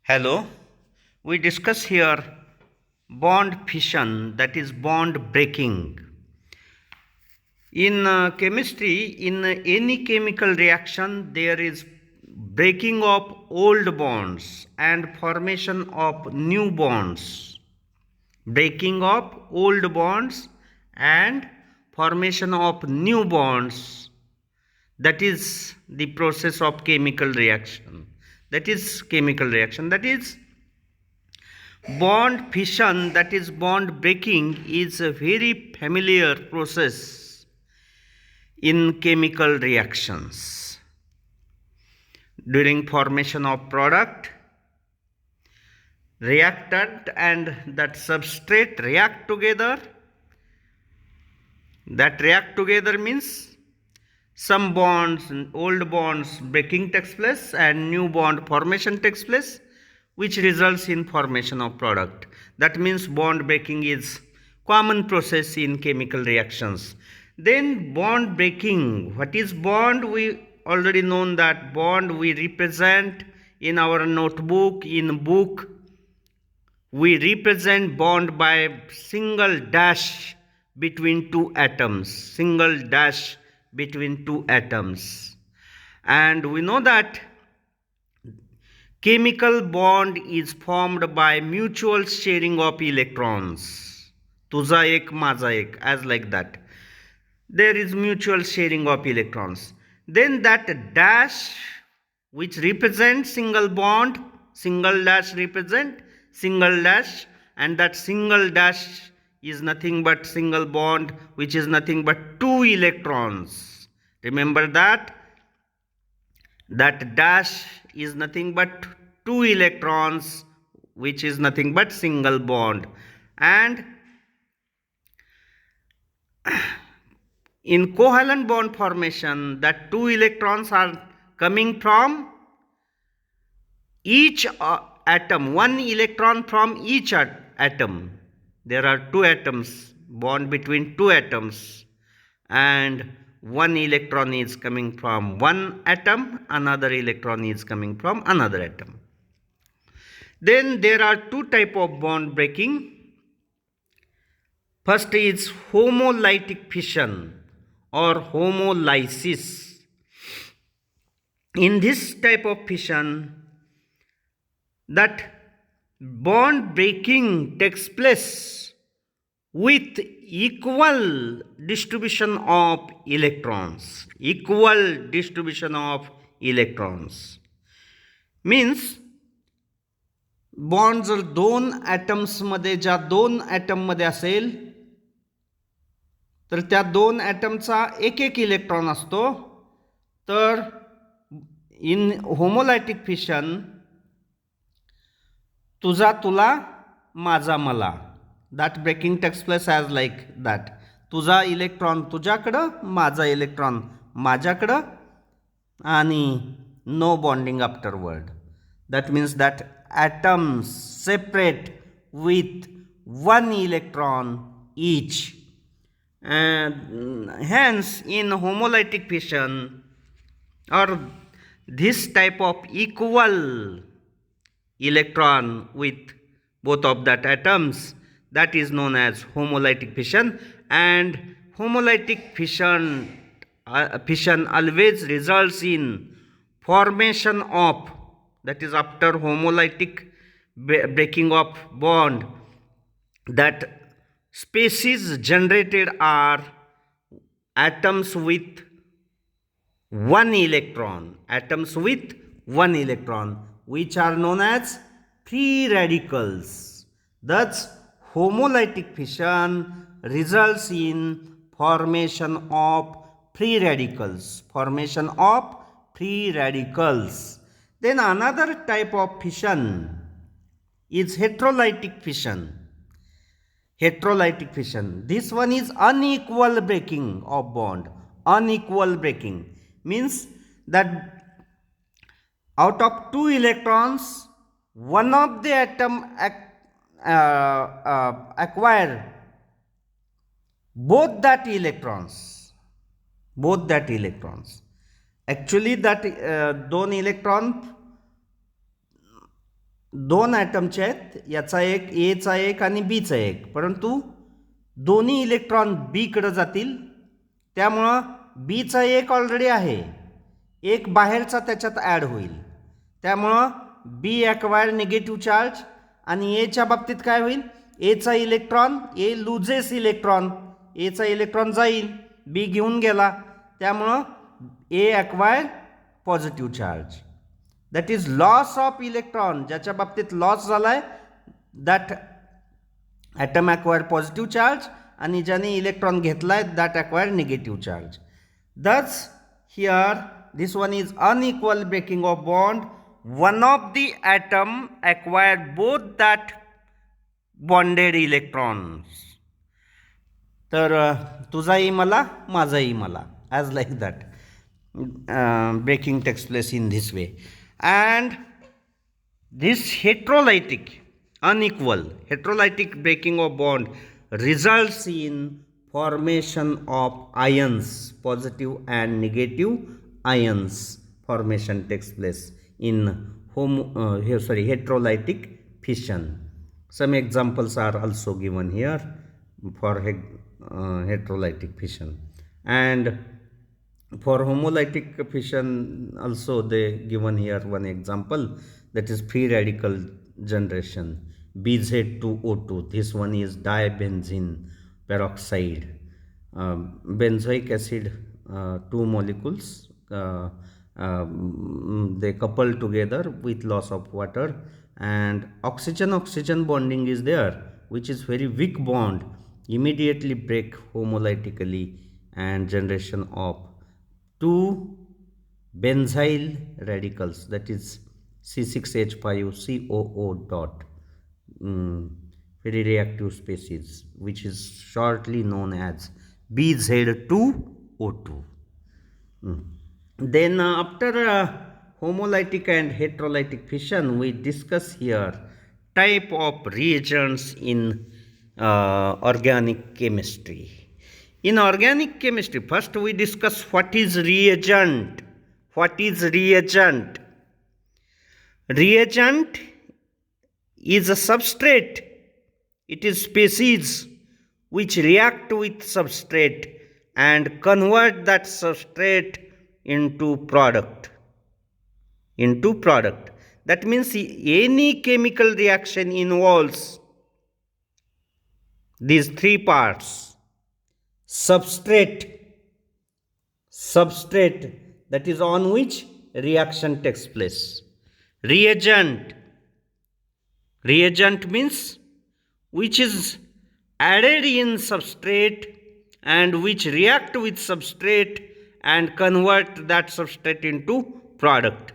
Hello, we discuss here bond fission, that is bond breaking. In chemistry, in any chemical reaction, there is breaking of old bonds and formation of new bonds. Breaking of old bonds and formation of new bonds. That is the process of chemical reaction. That is chemical reaction. That is bond fission, that is bond breaking, is a very familiar process in chemical reactions. During formation of product, reactant and that substrate react together. That react together means some bonds, old bonds breaking takes place and new bond formation takes place, which results in formation of product. That means bond breaking is common process in chemical reactions. Then bond breaking, what is bond? We already known that bond we represent in our notebook, in book. We represent bond by single dash between two atoms, single dash between two atoms. And we know that chemical bond is formed by mutual sharing of electrons. Tuza ek, maza ek, as like that. There is mutual sharing of electrons. Then that dash which represents single bond, single dash represent single dash, and that single dash is nothing but single bond, which is nothing but two electrons. Remember that dash is nothing but two electrons, which is nothing but single bond. And in covalent bond formation, that two electrons are coming from each atom, one electron from each atom. There are two atoms, bond between two atoms, and one electron is coming from one atom, another electron is coming from another atom. Then there are two type of bond breaking. First is homolytic fission or homolysis. In this type of fission, that bond breaking takes place with equal distribution of electrons. Equal distribution of electrons means bond जर दोन ॲटम्समध्ये ज्या दोन ॲटममध्ये असेल तर त्या दोन ॲटमचा एक एक इलेक्ट्रॉन असतो. तर इन होमोलायटिक फिशन तुझा तुला माझा मला, that breaking takes place as like that. तुझा इलेक्ट्रॉन तुझ्याकडं, माझा इलेक्ट्रॉन माझ्याकडं, आणि no bonding afterward. That means that atoms separate with one electron each, and hence in homolytic fission or this type of equal electron with both of that atoms, that is known as homolytic fission. And homolytic fission always results in formation of, that is after homolytic breaking of bond, that species generated are atoms with one electron, which are known as free radicals. Thus homolytic fission results in formation of free radicals. Then another type of fission is heterolytic fission. This one is unequal breaking of bond. Unequal breaking means that out of two electrons, one of the atom acquire both that electrons. Actually that दोन electron दोन ॲटमचे आहेत, याचा एक एचा एक आणि बीचा एक, परंतु दोन्ही इलेक्ट्रॉन बीकडे जातील, त्यामुळं बीचा एक ऑलरेडी आहे, एक बाहेरचा त्याच्यात ॲड होईल, त्यामुळं बी ॲक्वायर निगेटिव्ह चार्ज. आणि एच्या बाबतीत काय होईल, एचा इलेक्ट्रॉन, ए लुजेस इलेक्ट्रॉन, एचा इलेक्ट्रॉन जाईल, बी घेऊन गेला, त्यामुळं A acquire positive charge. That is loss of electron, ज्याच्या बाबतीत लॉस झाला आहे दॅट ॲटम ॲक्वायर पॉझिटिव्ह चार्ज, आणि ज्याने इलेक्ट्रॉन घेतला आहे that acquire negative charge. That's here this one is unequal breaking of bond. One of the atom acquire both that bonded electrons. तर तुझाही मला, माझाही मला, as like that. Breaking takes place in this way. And this heterolytic, unequal heterolytic breaking of bond results in formation of ions, positive and negative ions formation takes place in heterolytic fission. Some examples are also given here for heterolytic fission, and for homolytic fission also they given here one example, that is free radical generation, BZ2O2. This one is dibenzene peroxide, benzoic acid, two molecules, they couple together with loss of water, and oxygen bonding is there, which is very weak bond, immediately break homolytically, and generation of two benzyl radicals, that is C6H5COO dot, very reactive species, which is shortly known as BZ2O2. Then after homolytic and heterolytic fission, we discuss here type of reagents in organic chemistry. In organic chemistry, first we discuss what is reagent. What is reagent? Reagent is a substrate. It is species which react with substrate and convert that substrate into product. That means any chemical reaction involves these three parts: substrate, that is on which reaction takes place; reagent means which is added in substrate and which react with substrate and convert that substrate into product.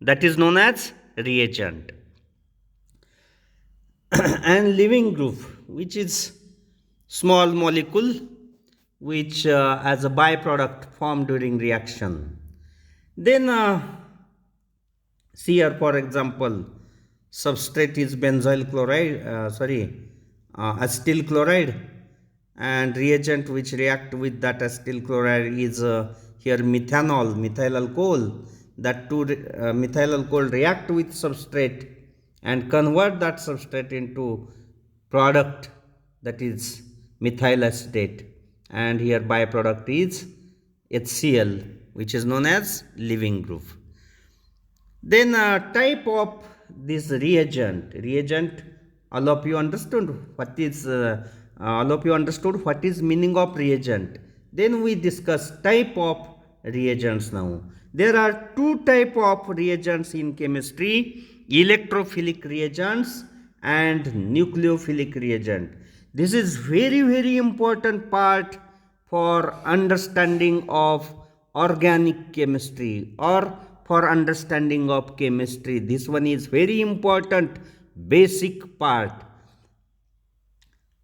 That is known as reagent. And living group, which is small molecule which as a byproduct formed during reaction. Then see here, for example, substrate is benzyl chloride, acetyl chloride, and reagent which react with that acetyl chloride is here methyl alcohol. That two methyl alcohol react with substrate and convert that substrate into product, that is methyl acetate, and here byproduct is HCl, which is known as living group. Then type of this reagent, all of you understood what is meaning of reagent. Then we discuss type of reagents. Now there are two type of reagents in chemistry: electrophilic reagents and nucleophilic reagent. This is very important part for understanding of organic chemistry or for understanding of chemistry. This one is very important basic part.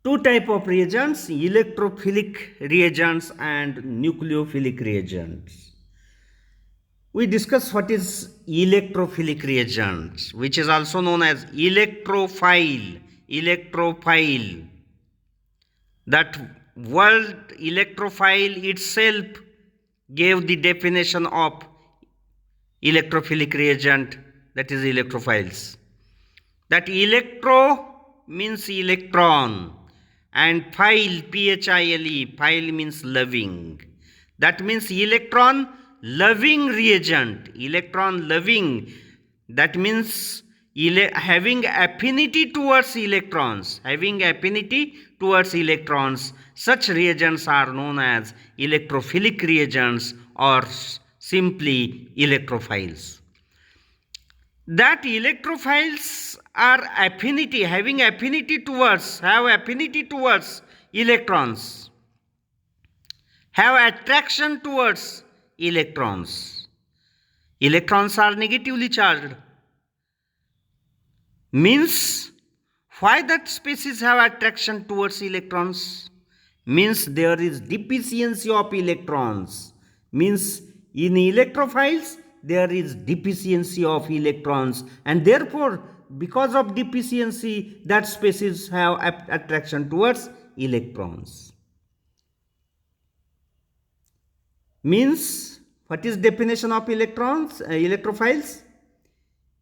Two type of reagents: electrophilic reagents and nucleophilic reagents. We discuss what is electrophilic reagents, which is also known as electrophile. That word electrophile itself gave the definition of electrophilic reagent, that is electrophiles. That electro means electron, and phile, phile, phile means loving. That means electron loving reagent, electron loving. That means having affinity towards electrons, having affinity towards electrons. Such reagents are known as electrophilic reagents or simply electrophiles. That electrophiles are affinity, having affinity towards, have affinity towards electrons, have attraction towards electrons. Electrons are negatively charged. Means, why that species have attraction towards electrons? Means there is deficiency of electrons. Means in electrophiles there is deficiency of electrons, and therefore because of deficiency that species have attraction towards electrons. Means what is definition of electrons, electrophiles?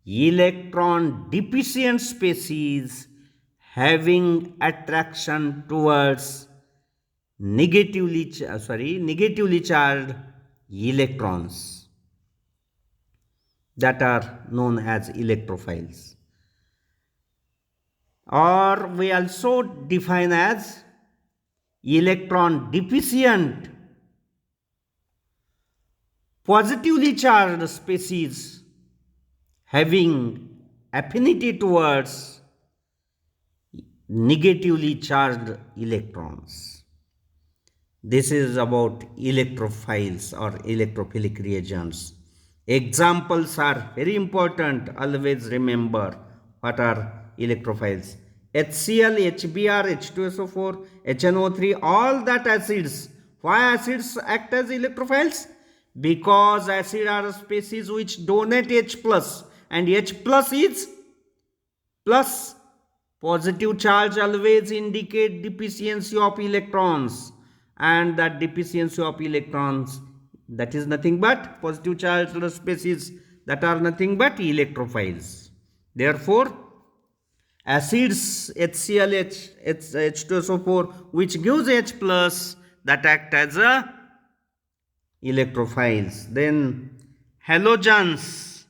Electron deficient species having attraction towards negatively charged electrons, that are known as electrophiles, or we also define as electron deficient positively charged species having affinity towards negatively charged electrons. This is about electrophiles or electrophilic reagents. Examples are very important. Always remember what are electrophiles. HCl, HBr, H2SO4, HNO3, all that acids. Why acids act as electrophiles? Because acid are species which donate H plus, and H plus is plus. Positive charge always indicate deficiency of electrons, and that deficiency of electrons, that is nothing but positive charged species, that are nothing but electrophiles. Therefore acids HCl, H2SO4 which gives H plus, that act as a electrophiles. Then halogens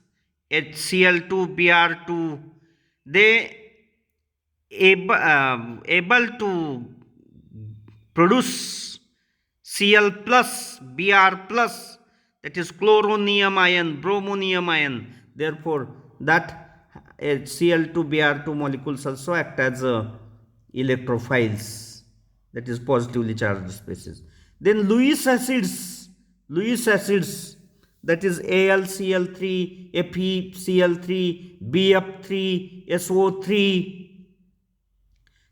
HCl2, Br2, they able to produce Cl plus, Br plus, that is chloronium ion, bromonium ion. Therefore that Cl2, Br2 molecules also act as electrophiles, that is positively charged species. Then Lewis acids, that is AlCl3, FeCl3, BF3, SO3.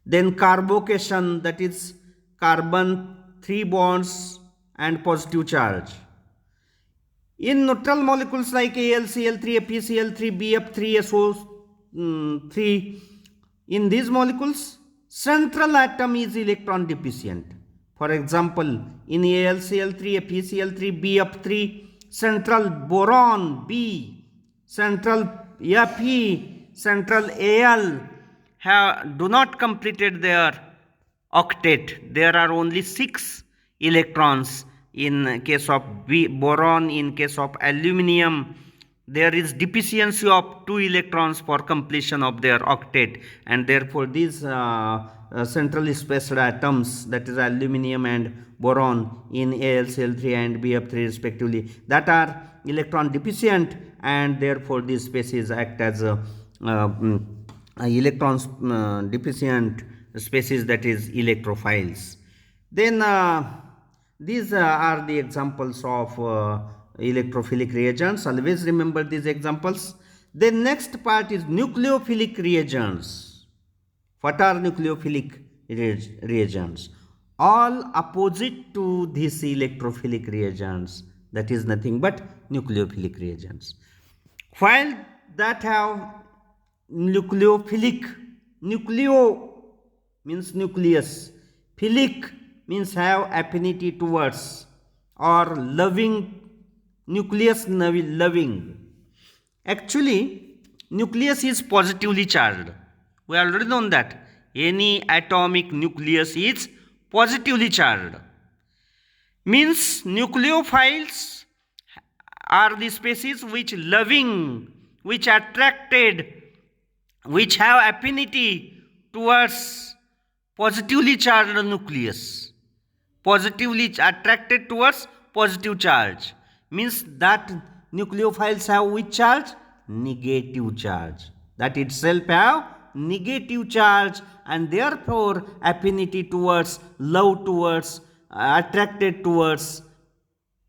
Then carbocation, that is carbon 3 bonds and positive charge. In neutral molecules like AlCl3, FeCl3, BF3, SO3, in these molecules central atom is electron deficient. For example, in AlCl3, FeCl3, BF3, central boron B, central Fe, central Al do not completed their octet. There are only 6 electrons in case of boron. In case of aluminium, there is deficiency of 2 electrons for completion of their octet, and therefore these centrally spaced atoms, that is aluminium and boron, in AlCl3 and BF3 respectively, that are electron deficient, and therefore these species act as electrons deficient species, that is electrophiles. Then these are the examples of electrophilic reagents. Always remember these examples. The next part is nucleophilic reagents. What are nucleophilic reagents? All opposite to these electrophilic reagents, that is nothing but nucleophilic reagents. While that have nucleophilic, nucleo means nucleus, philic means have affinity towards or loving, nucleus loving. Actually nucleus is positively charged. We already known that any atomic nucleus is positively charged. Means nucleophiles are the species which loving, which attracted, which have affinity towards positively charged nucleus. Positively attracted towards positive charge. Means that nucleophiles have which charge? Negative charge. That itself have negative charge, and therefore affinity towards, love towards, attracted towards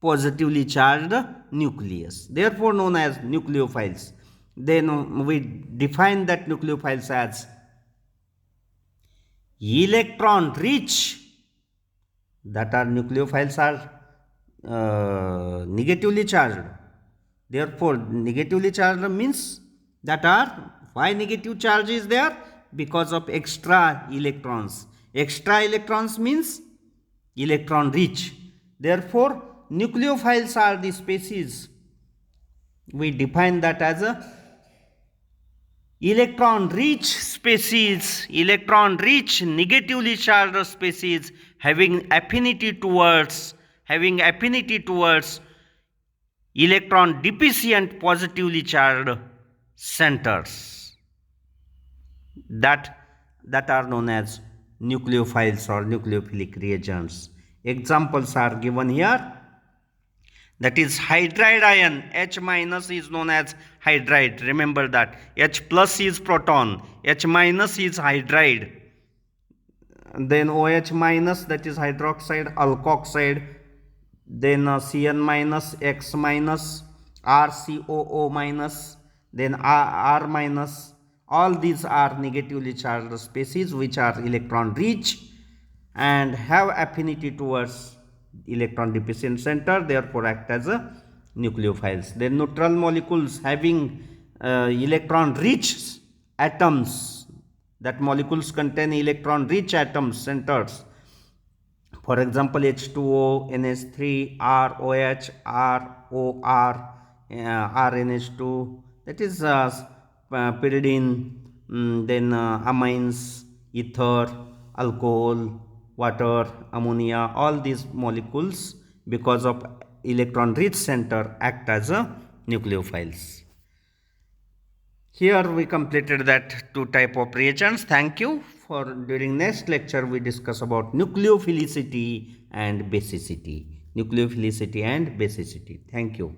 positively charged nucleus, therefore known as nucleophiles. Then we define that nucleophiles as electron rich, that are nucleophiles are negatively charged. Therefore negatively charged means that are, why negative charge is there? Because of extra electrons. Extra electrons means electron rich. Therefore nucleophiles are the species, we define that as a electron rich species, electron rich negatively charged species having affinity towards electron deficient positively charged centers, that are known as nucleophiles or nucleophilic reagents. Examples are given here. That is hydride ion, H minus is known as hydride. Remember that. H plus is proton, H minus is hydride. Then OH minus, that is hydroxide, alkoxide. Then Cn minus, X minus, RCOO minus, then R minus. All these are negatively charged species which are electron rich and have affinity towards electron deficient center, therefore act as a nucleophiles. Then neutral molecules having electron rich atoms, that molecules contain electron rich atoms centers, for example H2O, NH3, ROH, ROR, RNH2, that is pyridine, then amines, ether, alcohol, water, ammonia. All these molecules, because of electron rich center, act as a nucleophiles. Here we completed that two type of reagents. Thank you. For during next lecture we discuss about nucleophilicity and basicity. Nucleophilicity and basicity. Thank you.